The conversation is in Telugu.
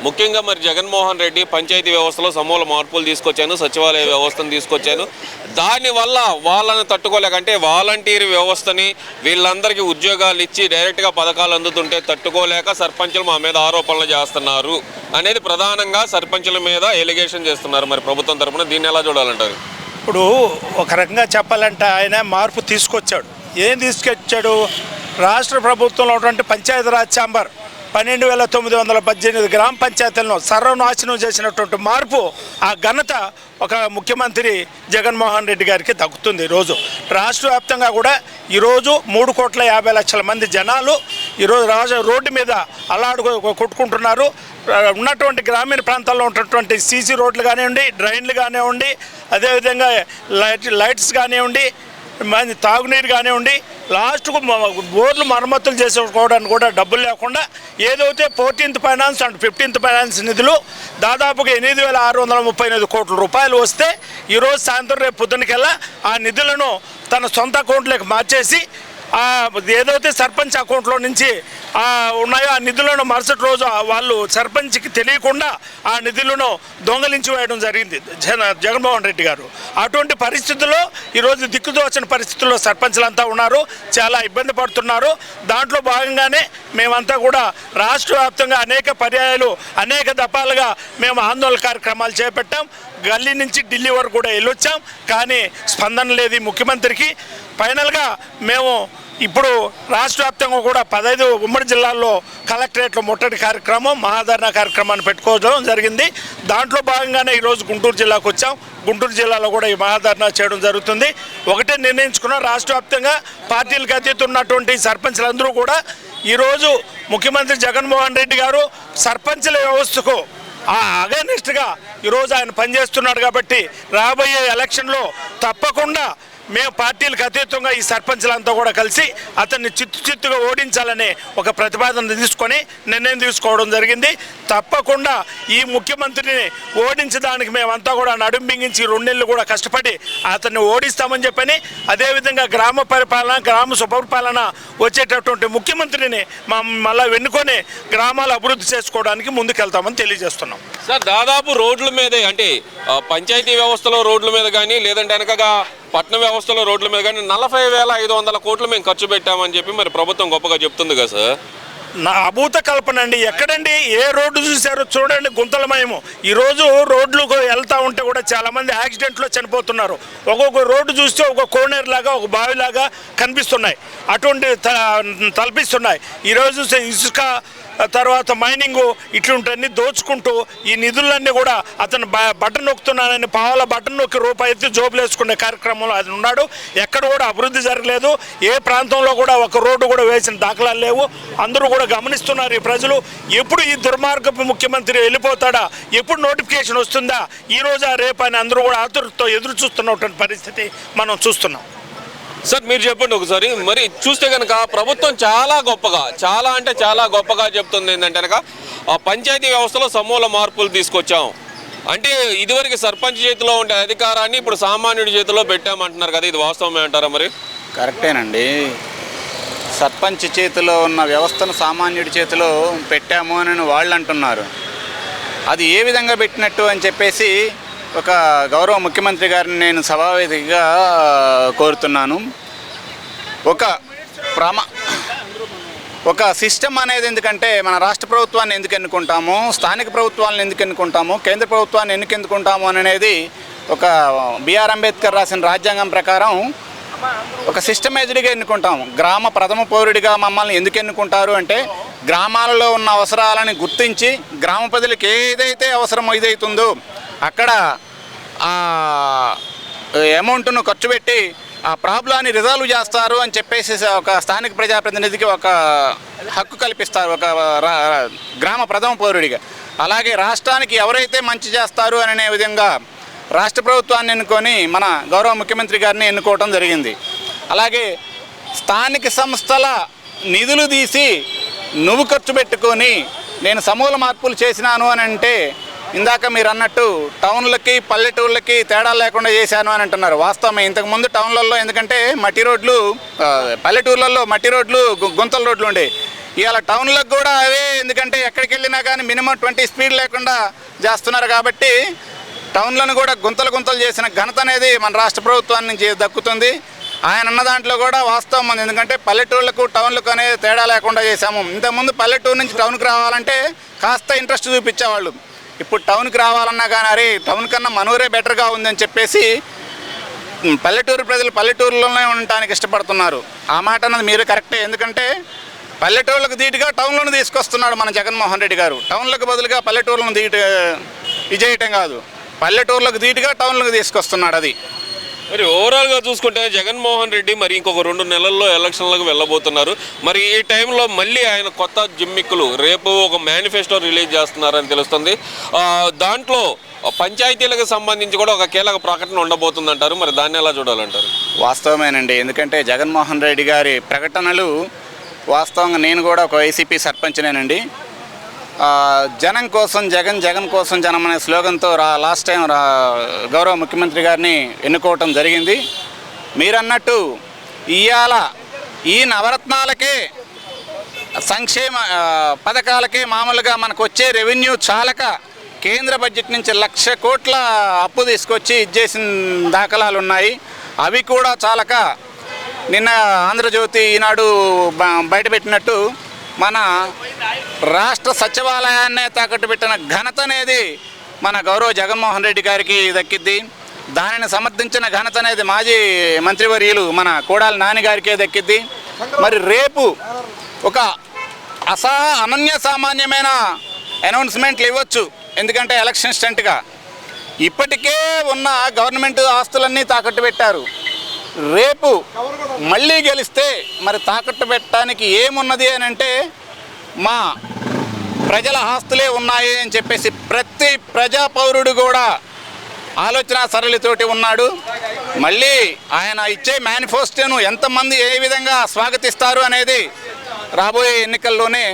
ముఖ్యంగా మరి జగన్మోహన్ రెడ్డి పంచాయతీ వ్యవస్థలో సమూల మార్పులు తీసుకొచ్చాను, సచివాలయ వ్యవస్థను తీసుకొచ్చాను. దానివల్ల వాళ్ళని తట్టుకోలేక, అంటే వాలంటీర్ వ్యవస్థని వీళ్ళందరికీ ఉద్యోగాలు ఇచ్చి డైరెక్ట్గా పథకాలు అందుతుంటే తట్టుకోలేక సర్పంచులు మా మీద ఆరోపణలు చేస్తున్నారు అనేది ప్రధానంగా సర్పంచుల మీద ఎలిగేషన్ చేస్తున్నారు. మరి ప్రభుత్వం తరఫున దీన్ని ఎలా చూడాలంటారు? ఇప్పుడు ఒక రకంగా చెప్పాలంటే ఆయన మార్పు తీసుకొచ్చాడు. ఏం తీసుకొచ్చాడు? రాష్ట్ర ప్రభుత్వంలో ఉన్నటువంటి పంచాయతీరాజ్ ఛాంబర్ 12,918 గ్రామ పంచాయతీలను సర్వనాశనం చేసినటువంటి మార్పు, ఆ ఘనత ఒక ముఖ్యమంత్రి జగన్మోహన్ రెడ్డి గారికి దక్కుతుంది. ఈరోజు రాష్ట్ర వ్యాప్తంగా కూడా ఈరోజు 3,50,00,000 మంది జనాలు ఈరోజు రోడ్డు మీద అల్లాడు కొట్టుకుంటున్నారు. ఉన్నటువంటి గ్రామీణ ప్రాంతాల్లో ఉన్నటువంటి సీసీ రోడ్లు కానివ్వండి, డ్రైన్లు కానివ్వండి, అదేవిధంగా లైట్స్ కానివ్వండి, మంచి తాగునీరు కానివ్వండి, లాస్ట్కు బోర్లు మరమ్మతులు చేసుకోవడానికి కూడా డబ్బులు లేకుండా ఏదైతే 14th finance and 15th finance నిధులు దాదాపుగా 8,638 కోట్ల రూపాయలు వస్తే ఈరోజు సాయంత్రం రేపు పొద్దునకెల్లా ఆ నిధులను తన సొంత అకౌంట్లోకి మార్చేసి ఏదైతే సర్పంచ్ అకౌంట్లో నుంచి ఉన్నాయో ఆ నిధులను మరుసటి రోజు వాళ్ళు సర్పంచ్కి తెలియకుండా ఆ నిధులను దొంగలించి వేయడం జరిగింది జగన్మోహన్ రెడ్డి గారు. అటువంటి పరిస్థితుల్లో ఈరోజు దిక్కుదోచని పరిస్థితుల్లో సర్పంచ్లంతా ఉన్నారు, చాలా ఇబ్బంది పడుతున్నారు. దాంట్లో భాగంగానే మేమంతా కూడా రాష్ట్ర వ్యాప్తంగా అనేక పర్యాయాలు అనేక దఫాలుగా మేము ఆందోళన కార్యక్రమాలు చేపట్టాం. గల్లీ నుంచి ఢిల్లీ వరకు కూడా వెళ్ళొచ్చాం, కానీ స్పందన లేదు ఈ ముఖ్యమంత్రికి. ఫైనల్గా మేము ఇప్పుడు రాష్ట్ర వ్యాప్తంగా కూడా 15 ఉమ్మడి జిల్లాల్లో కలెక్టరేట్లో ముట్టడి కార్యక్రమం, మహాధరణ కార్యక్రమాన్ని పెట్టుకోవడం జరిగింది. దాంట్లో భాగంగానే ఈరోజు గుంటూరు జిల్లాకు వచ్చాం. గుంటూరు జిల్లాలో కూడా ఈ మహాధరణ చేయడం జరుగుతుంది. ఒకటే నిర్ణయించుకున్నాం, రాష్ట్ర వ్యాప్తంగా పార్టీలకు అతీతంగా ఉన్నటువంటి సర్పంచ్లందరూ కూడా ఈరోజు ముఖ్యమంత్రి జగన్మోహన్ రెడ్డి గారు సర్పంచ్ల వ్యవస్థకు అగైనెస్ట్గా ఈరోజు ఆయన పనిచేస్తున్నాడు. కాబట్టి రాబోయే ఎలక్షన్లో తప్పకుండా మేము పార్టీలకు అతీతంగా ఈ సర్పంచ్లంతా కూడా కలిసి అతన్ని చిత్తుగా ఓడించాలని ఒక ప్రతిపాదన తీసుకొని నిర్ణయం తీసుకోవడం జరిగింది. తప్పకుండా ఈ ముఖ్యమంత్రిని ఓడించడానికి మేమంతా కూడా నడుం బిగించి 2 నెలలు కూడా కష్టపడి అతన్ని ఓడిస్తామని చెప్పని, అదేవిధంగా గ్రామ పరిపాలన, గ్రామ సుపరిపాలన వచ్చేటటువంటి ముఖ్యమంత్రిని మళ్ళీ వెన్నుకొని గ్రామాలు అభివృద్ధి చేసుకోవడానికి ముందుకెళ్తామని తెలియజేస్తున్నాం. సార్, దాదాపు రోడ్ల మీదే, అంటే పంచాయతీ వ్యవస్థలో రోడ్ల మీద కానీ లేదంటే వెనకగా పట్టణ వ్యవస్థలో రోడ్ల మీద కానీ 40,500 కోట్లు మేము ఖర్చు పెట్టామని చెప్పి మరి ప్రభుత్వం గొప్పగా చెప్తుంది కదా సార్? నా అభూత కల్పన అండి. ఎక్కడండి ఏ రోడ్డు చూశారో చూడండి, గుంతలమయము. ఈరోజు రోడ్లు వెళ్తూ ఉంటే కూడా చాలామంది యాక్సిడెంట్లో చనిపోతున్నారు. ఒక్కొక్క రోడ్డు చూస్తే ఒక కోనేరులాగా, ఒక బావిలాగా కనిపిస్తున్నాయి, అటువంటి తలపిస్తున్నాయి. ఈరోజు ఇసుక తర్వాత మైనింగు ఇట్లాంటివన్నీ దోచుకుంటూ ఈ నిధులన్నీ కూడా అతను బటన్ నొక్కుతున్నానని పావుల బటన్ నొక్కి రూపాయి ఎత్తి జోబులు వేసుకునే కార్యక్రమంలో అది ఉన్నాడు. ఎక్కడ కూడా అభివృద్ధి జరగలేదు. ఏ ప్రాంతంలో కూడా ఒక రోడ్డు కూడా వేసిన దాఖలాలు లేవు. అందరూ కూడా గమనిస్తున్నారు ఈ ప్రజలు. ఎప్పుడు ఈ దుర్మార్గపు ముఖ్యమంత్రి వెళ్ళిపోతాడా, ఎప్పుడు నోటిఫికేషన్ వస్తుందా, ఈ రోజా రేపు అని అందరూ కూడా ఆతురతో ఎదురు చూస్తున్నటువంటి పరిస్థితి మనం చూస్తున్నాం. సార్, మీరు చెప్పండి ఒకసారి. మరి చూస్తే కనుక ప్రభుత్వం చాలా గొప్పగా చెప్తుంది ఏంటంటే కనుక పంచాయతీ వ్యవస్థలో సమూల మార్పులు తీసుకొచ్చాం అంటే, ఇదివరకు సర్పంచ్ చేతిలో ఉండే అధికారాన్ని ఇప్పుడు సామాన్యుడి చేతిలో పెట్టామంటున్నారు కదా, ఇది వాస్తవమే అంటారా? మరి కరెక్టేనండి. సర్పంచ్ చేతిలో ఉన్న వ్యవస్థను సామాన్యుడి చేతిలో పెట్టాము అని వాళ్ళు అంటున్నారు. అది ఏ విధంగా పెట్టినట్టు అని చెప్పేసి ఒక గౌరవ ముఖ్యమంత్రి గారిని నేను సభావేదికగా కోరుతున్నాను. ఒక సిస్టమ్ అనేది ఎందుకంటే మన రాష్ట్ర ప్రభుత్వాన్ని ఎందుకు ఎన్నుకుంటాము, స్థానిక ప్రభుత్వాలను ఎందుకు ఎన్నుకుంటాము, కేంద్ర ప్రభుత్వాన్ని ఎందుకు ఎన్నుకుంటాము అనేది ఒక బిఆర్ అంబేద్కర్ రాసిన రాజ్యాంగం ప్రకారం ఒక సిస్టమైజ్డ్గా ఎన్నుకుంటాము. గ్రామ ప్రథమ పౌరుడిగా మమ్మల్ని ఎందుకు ఎన్నుకుంటారు అంటే, గ్రామాలలో ఉన్న అవసరాలను గుర్తించి గ్రామ ప్రజలకు ఏదైతే అవసరం ఏదైతుందో అక్కడ ఆ అమౌంట్ను ఖర్చు పెట్టి ఆ ప్రాబ్లాన్ని రిజాల్వ్ చేస్తారు అని చెప్పేసి ఒక స్థానిక ప్రజాప్రతినిధికి ఒక హక్కు కల్పిస్తారు ఒక గ్రామ ప్రథమ పౌరుడిగా. అలాగే రాష్ట్రానికి ఎవరైతే మంచి చేస్తారు అనే విధంగా రాష్ట్ర ప్రభుత్వాన్ని ఎన్నుకొని మన గౌరవ ముఖ్యమంత్రి గారిని ఎన్నుకోవడం జరిగింది. అలాగే స్థానిక సంస్థల నిధులు తీసి నువ్వు ఖర్చు పెట్టుకొని నేను సమూల మార్పులు చేసినాను అని అంటే, ఇందాక మీరు అన్నట్టు టౌన్లకి పల్లెటూళ్ళకి తేడా లేకుండా చేశాను అని అంటున్నారు. వాస్తవమే. ఇంతకుముందు టౌన్లలో ఎందుకంటే మట్టి రోడ్లు, పల్లెటూర్లలో మట్టి రోడ్లు, గుంతల రోడ్లు ఉండేవి. ఇవాళ టౌన్లకు కూడా అవే, ఎందుకంటే ఎక్కడికి వెళ్ళినా కానీ మినిమం 20 స్పీడ్ లేకుండా చేస్తున్నారు కాబట్టి టౌన్లను కూడా గుంతలు చేసిన ఘనత అనేది మన రాష్ట్ర ప్రభుత్వాన్ని నుంచి దక్కుతుంది. ఆయన అన్న దాంట్లో కూడా వాస్తవం ఉంది. ఎందుకంటే పల్లెటూళ్ళకు టౌన్లకు అనేది తేడా లేకుండా చేశాము. ఇంతకుముందు పల్లెటూరు నుంచి టౌన్కి రావాలంటే కాస్త ఇంట్రెస్ట్ చూపించేవాళ్ళు. ఇప్పుడు టౌన్కి రావాలన్నా కానీ అరే టౌన్ కన్నా మనూరే బెటర్గా ఉందని చెప్పేసి పల్లెటూరు ప్రజలు పల్లెటూరులోనే ఉండటానికి ఇష్టపడుతున్నారు. ఆ మాట అన్నది మీరు కరెక్టే. ఎందుకంటే పల్లెటూళ్ళకు ధీటుగా టౌన్లను తీసుకొస్తున్నాడు మన జగన్మోహన్ రెడ్డి గారు. టౌన్లకు బదులుగా పల్లెటూరులను చేయటం కాదు, పల్లెటూర్లకు ధీటుగా టౌన్లకు తీసుకొస్తున్నాడు. అది మరి ఓవరాల్గా చూసుకుంటే జగన్మోహన్ రెడ్డి మరి ఇంకొక 2 నెలల్లో ఎలక్షన్లకు వెళ్ళబోతున్నారు. మరి ఈ టైంలో మళ్ళీ ఆయన కొత్త జిమ్మిక్కులు రేపు ఒక మేనిఫెస్టో రిలీజ్ చేస్తున్నారని తెలుస్తుంది. దాంట్లో పంచాయతీలకు సంబంధించి కూడా ఒక కీలక ప్రకటన ఉండబోతుందంటారు. మరి దాన్ని ఎలా చూడాలంటారు? వాస్తవమేనండి. ఎందుకంటే జగన్మోహన్ రెడ్డి గారి ప్రకటనలు వాస్తవంగా, నేను కూడా ఒక వైసీపీ సర్పంచ్నేనండి. జనం కోసం జగన్, జగన్ కోసం జనం అనే స్లోగన్తో లాస్ట్ టైం గౌరవ ముఖ్యమంత్రి గారిని ఎన్నుకోవటం జరిగింది. మీరన్నట్టు ఇవాళ ఈ నవరత్నాలకే సంక్షేమ పథకాలకే మామూలుగా మనకు వచ్చే రెవెన్యూ చాలక కేంద్ర బడ్జెట్ నుంచి 1,00,000 కోట్ల అప్పు తీసుకొచ్చి ఇచ్చేసిన దాఖలాలు ఉన్నాయి. అవి కూడా చాలక నిన్న ఆంధ్రజ్యోతి ఈనాడు బయటపెట్టినట్టు మన రాష్ట్ర సచివాలయాన్నే తాకట్టు పెట్టిన ఘనత అనేది మన గౌరవ జగన్మోహన్ రెడ్డి గారికి దక్కిద్ది. దానిని సమర్థించిన ఘనత అనేది మాజీ మంత్రివర్యులు మన కోడాలి నాని గారికే దక్కిద్ది. మరి రేపు ఒక అనన్య సామాన్యమైన అనౌన్స్మెంట్లు ఇవ్వచ్చు. ఎందుకంటే ఎలక్షన్ స్టంట్గా ఇప్పటికే ఉన్న గవర్నమెంట్ ఆస్తులన్నీ తాకట్టు పెట్టారు. రేపు మళ్ళీ గెలిస్తే మరి తాకట్టు పెట్టడానికి ఏమున్నది అని అంటే మా ప్రజల ఆస్తులే ఉన్నాయి అని చెప్పేసి ప్రతి ప్రజా పౌరుడు కూడా ఆలోచన సరళితోటి ఉన్నాడు. మళ్ళీ ఆయన ఇచ్చే మేనిఫెస్టోను ఎంతమంది ఏ విధంగా స్వాగతిస్తారు అనేది రాబోయే ఎన్నికల్లోనే